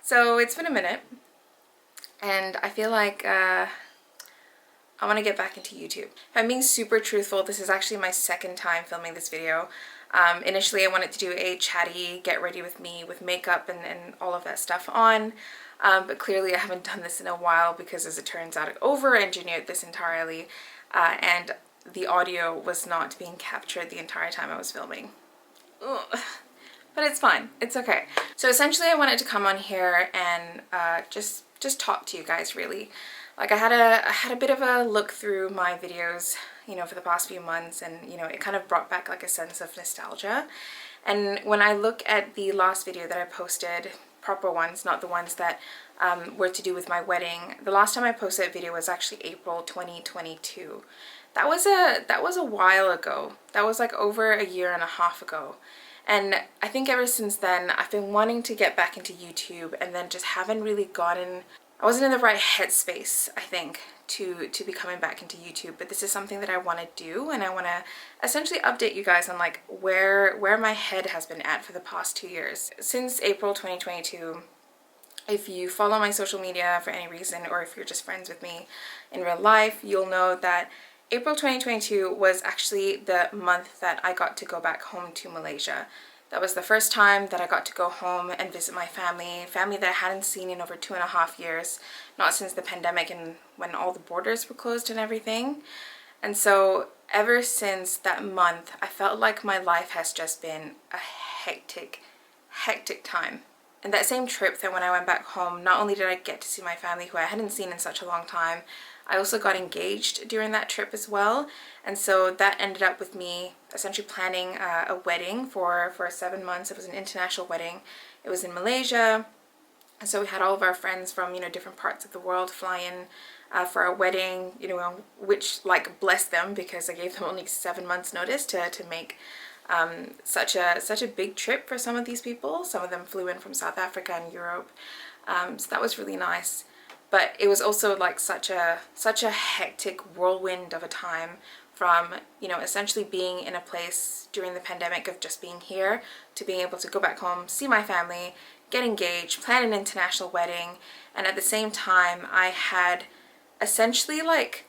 So it's been a minute, and I feel like I want to get back into YouTube. If I'm being super truthful, this is actually my second time filming this video. Initially I wanted to do a chatty get ready with me with makeup and all of that stuff on, but clearly I haven't done this in a while because, as it turns out, I over-engineered this entirely, and the audio was not being captured the entire time I was filming. Ugh. But it's fine, it's okay. So essentially I wanted to come on here and just talk to you guys, really. Like, I had a bit of a look through my videos, you know, for the past few months, and you know, it kind of brought back like a sense of nostalgia. And when I look at the last video that I posted, proper ones, not the ones that were to do with my wedding, the last time I posted a video was actually April 2022. That was a while ago. That was like over a year and a half ago. And I think ever since then, I've been wanting to get back into YouTube, and then just haven't really gotten, I wasn't in the right headspace, I think, to be coming back into YouTube. But this is something that I want to do, and I want to essentially update you guys on like where my head has been at for the past 2 years. Since April 2022, if you follow my social media for any reason, or if you're just friends with me in real life, you'll know that April 2022 was actually the month that I got to go back home to Malaysia. That was the first time that I got to go home and visit my family that I hadn't seen in over 2.5 years, not since the pandemic and when all the borders were closed and everything. And so ever since that month, I felt like my life has just been a hectic time. And that same trip, that when I went back home, not only did I get to see my family who I hadn't seen in such a long time, I also got engaged during that trip as well. And so that ended up with me essentially planning a wedding for 7 months. It was an international wedding. It was in Malaysia. And so we had all of our friends from, you know, different parts of the world fly in for our wedding, you know, which, like, bless them, because I gave them only 7 months notice to make such a big trip for some of these people. Some of them flew in from South Africa and Europe. So that was really nice. But it was also like such a hectic whirlwind of a time, from, you know, essentially being in a place during the pandemic of just being here, to being able to go back home, see my family, get engaged, plan an international wedding. And at the same time, I had essentially, like,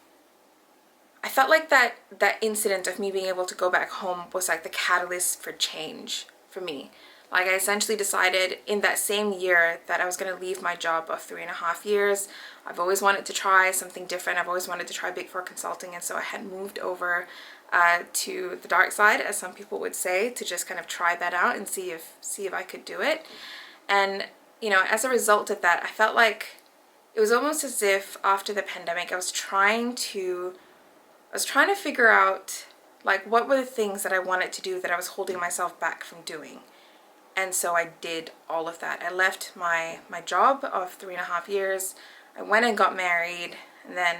I felt like that incident of me being able to go back home was like the catalyst for change for me. Like, I essentially decided in that same year that I was going to leave my job of 3.5 years. I've always wanted to try something different. I've always wanted to try Big Four consulting, and so I had moved over to the dark side, as some people would say, to just kind of try that out and see if I could do it. And, you know, as a result of that, I felt like it was almost as if after the pandemic, I was trying to figure out, like, what were the things that I wanted to do that I was holding myself back from doing. And so I did all of that. I left my job of 3.5 years. I went and got married, and then,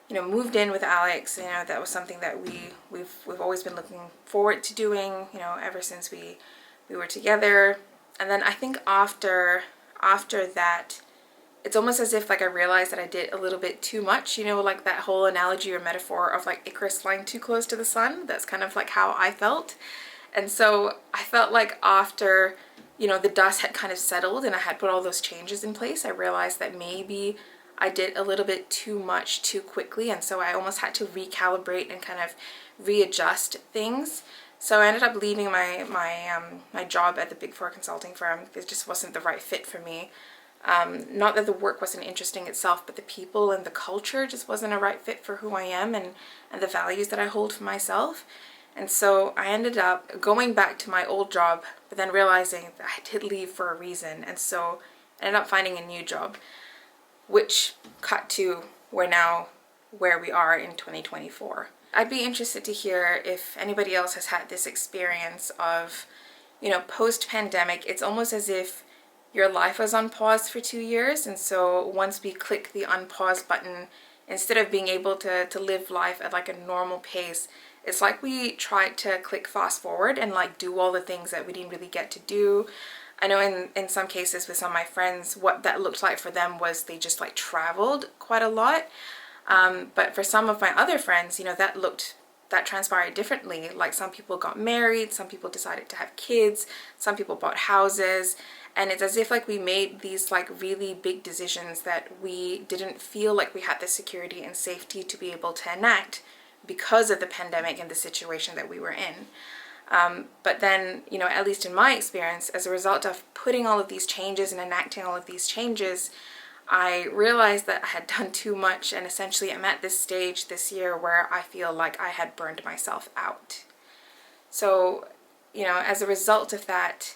you know, moved in with Alex. You know, that was something that we've always been looking forward to doing, you know, ever since we were together. And then I think after that, it's almost as if, like, I realized that I did a little bit too much, you know, like that whole analogy or metaphor of like Icarus flying too close to the sun. That's kind of like how I felt. And so I felt like after, you know, the dust had kind of settled and I had put all those changes in place, I realized that maybe I did a little bit too much too quickly. And so I almost had to recalibrate and kind of readjust things. So I ended up leaving my job at the Big Four consulting firm. It just wasn't the right fit for me. Not that the work wasn't interesting itself, but the people and the culture just wasn't a right fit for who I am and the values that I hold for myself. And so I ended up going back to my old job, but then realizing that I did leave for a reason. And so I ended up finding a new job, which cut to where we are in 2024. I'd be interested to hear if anybody else has had this experience of, you know, post-pandemic, it's almost as if your life was on pause for 2 years. And so once we click the unpause button, instead of being able to live life at like a normal pace, it's like we tried to click fast forward and like do all the things that we didn't really get to do. I know in some cases with some of my friends, what that looked like for them was they just like traveled quite a lot. But for some of my other friends, you know, that looked that transpired differently. Like some people got married, some people decided to have kids, some people bought houses, and it's as if like we made these like really big decisions that we didn't feel like we had the security and safety to be able to enact because of the pandemic and the situation that we were in. But then, you know, at least in my experience, as a result of putting all of these changes and enacting all of these changes, I realized that I had done too much, and essentially I'm at this stage this year where I feel like I had burned myself out. So, you know, as a result of that,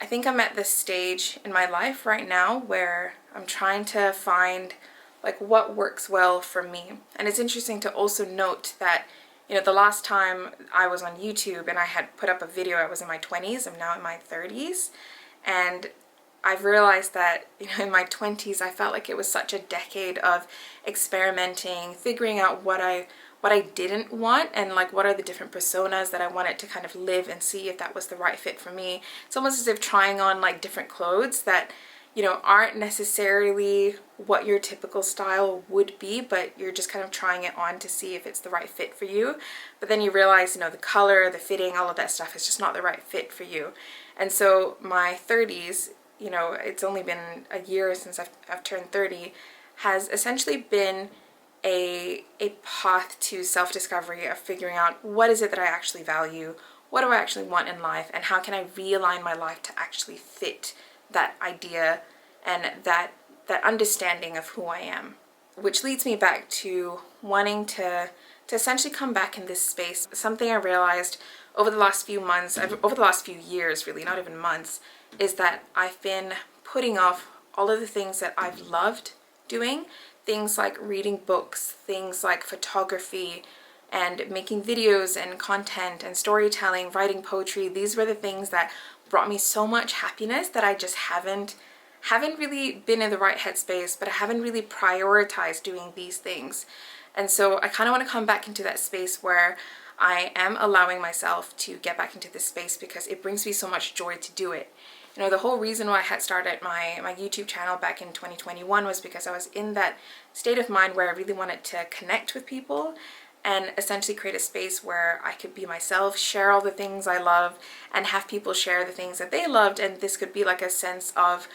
I think I'm at this stage in my life right now where I'm trying to find like what works well for me. And it's interesting to also note that, you know, the last time I was on YouTube and I had put up a video, I was in my 20s, I'm now in my 30s, and I've realized that, you know, in my 20s I felt like it was such a decade of experimenting, figuring out what I didn't want, and like what are the different personas that I wanted to kind of live and see if that was the right fit for me. It's almost as if trying on like different clothes that, you know, aren't necessarily what your typical style would be, but you're just kind of trying it on to see if it's the right fit for you. But then you realize, you know, the color, the fitting, all of that stuff is just not the right fit for you. And so my 30s, you know, it's only been a year since I've turned 30, has essentially been a path to self-discovery of figuring out what is it that I actually value, what do I actually want in life, and how can I realign my life to actually fit that idea and that understanding of who I am. Which leads me back to wanting to essentially come back in this space. Something I realized over the last few months, over the last few years really, not even months, is that I've been putting off all of the things that I've loved doing. Things like reading books, things like photography, and making videos and content and storytelling, writing poetry. These were the things that brought me so much happiness that I just haven't really been in the right headspace, but I haven't really prioritized doing these things. And so I kind of want to come back into that space where I am allowing myself to get back into this space because it brings me so much joy to do it. You know, the whole reason why I had started my YouTube channel back in 2021 was because I was in that state of mind where I really wanted to connect with people and essentially create a space where I could be myself, share all the things I love, and have people share the things that they loved. And this could be like a sense of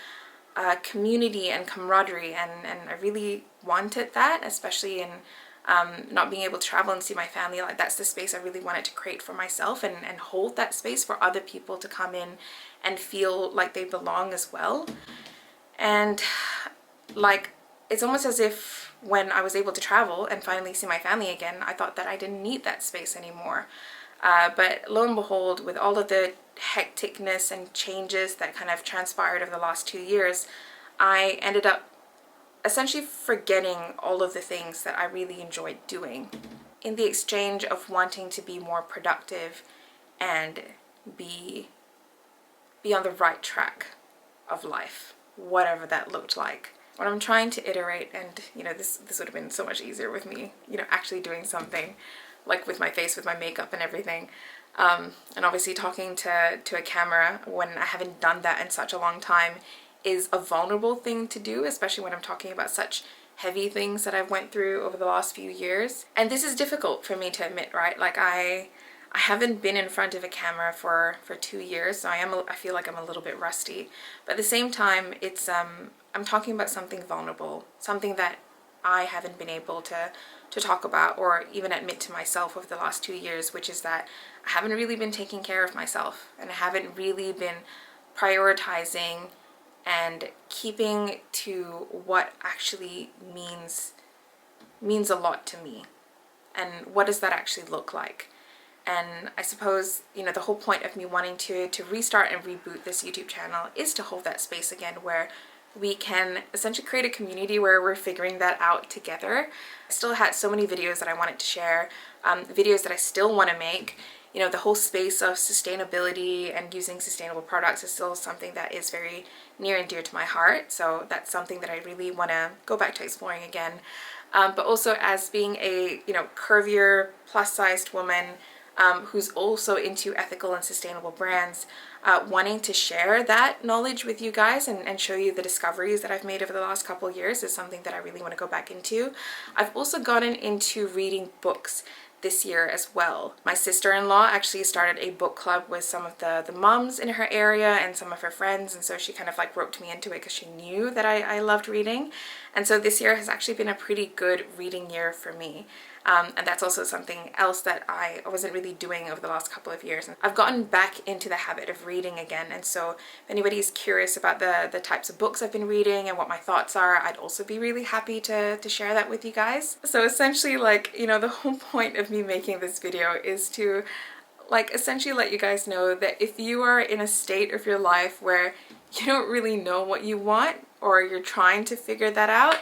community and camaraderie, and I really wanted that, especially in not being able to travel and see my family. Like, that's the space I really wanted to create for myself and hold that space for other people to come in and feel like they belong as well. And like, it's almost as if when I was able to travel and finally see my family again, I thought that I didn't need that space anymore. But lo and behold, with all of the hecticness and changes that kind of transpired over the last 2 years, I ended up essentially forgetting all of the things that I really enjoyed doing in the exchange of wanting to be more productive and be on the right track of life, whatever that looked like. What I'm trying to iterate, and you know, this would have been so much easier with me, you know, actually doing something like with my face, with my makeup and everything, and obviously talking to a camera when I haven't done that in such a long time is a vulnerable thing to do, especially when I'm talking about such heavy things that I've went through over the last few years. And this is difficult for me to admit, right? Like, I haven't been in front of a camera for 2 years, so I feel like I'm a little bit rusty. But at the same time, it's I'm talking about something vulnerable, something that I haven't been able to talk about or even admit to myself over the last 2 years, which is that I haven't really been taking care of myself, and I haven't really been prioritizing and keeping to what actually means a lot to me, and what does that actually look like. And I suppose, you know, the whole point of me wanting to restart and reboot this YouTube channel is to hold that space again where we can essentially create a community where we're figuring that out together. I still had so many videos that I wanted to share, videos that I still want to make. You know, the whole space of sustainability and using sustainable products is still something that is very near and dear to my heart. So that's something that I really want to go back to exploring again. But also, as being a, you know, curvier, plus-sized woman who's also into ethical and sustainable brands, wanting to share that knowledge with you guys and show you the discoveries that I've made over the last couple of years is something that I really want to go back into. I've also gotten into reading books. this year as well. My sister-in-law actually started a book club with some of the moms in her area and some of her friends, and so she kind of like roped me into it because she knew that I loved reading. And so this year has actually been a pretty good reading year for me. And that's also something else that I wasn't really doing over the last couple of years. I've gotten back into the habit of reading again, and so if anybody's curious about the types of books I've been reading and what my thoughts are, I'd also be really happy to share that with you guys. So essentially, like, you know, the whole point of me making this video is to like essentially let you guys know that if you are in a state of your life where you don't really know what you want, or you're trying to figure that out,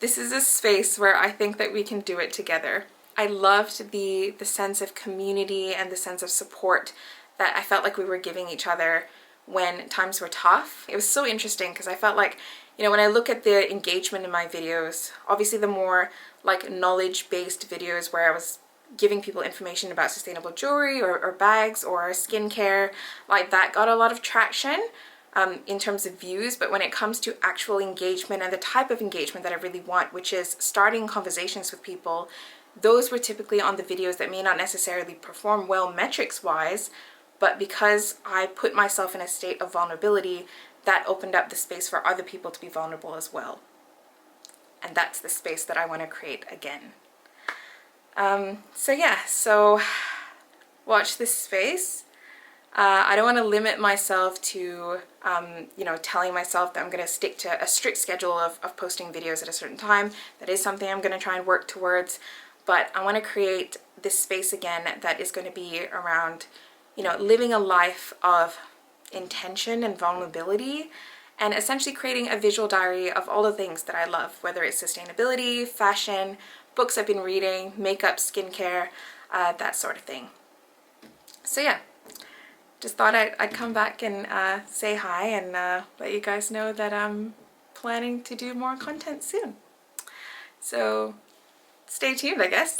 this is a space where I think that we can do it together. I loved the sense of community and the sense of support that I felt like we were giving each other when times were tough. It was so interesting because I felt like, you know, when I look at the engagement in my videos, obviously the more like knowledge-based videos where I was giving people information about sustainable jewelry or bags or skincare, like that got a lot of traction in terms of views. But when it comes to actual engagement and the type of engagement that I really want, which is starting conversations with people, those were typically on the videos that may not necessarily perform well metrics wise, but because I put myself in a state of vulnerability, that opened up the space for other people to be vulnerable as well. And that's the space that I want to create again. So yeah, so watch this space. I don't want to limit myself to, you know, telling myself that I'm going to stick to a strict schedule of posting videos at a certain time. That is something I'm going to try and work towards. But I want to create this space again that is going to be around, you know, living a life of intention and vulnerability, and essentially creating a visual diary of all the things that I love, whether it's sustainability, fashion, books I've been reading, makeup, skincare, that sort of thing. So yeah. Just thought I'd come back and say hi and let you guys know that I'm planning to do more content soon. So stay tuned, I guess.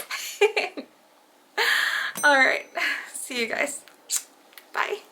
Alright, see you guys. Bye.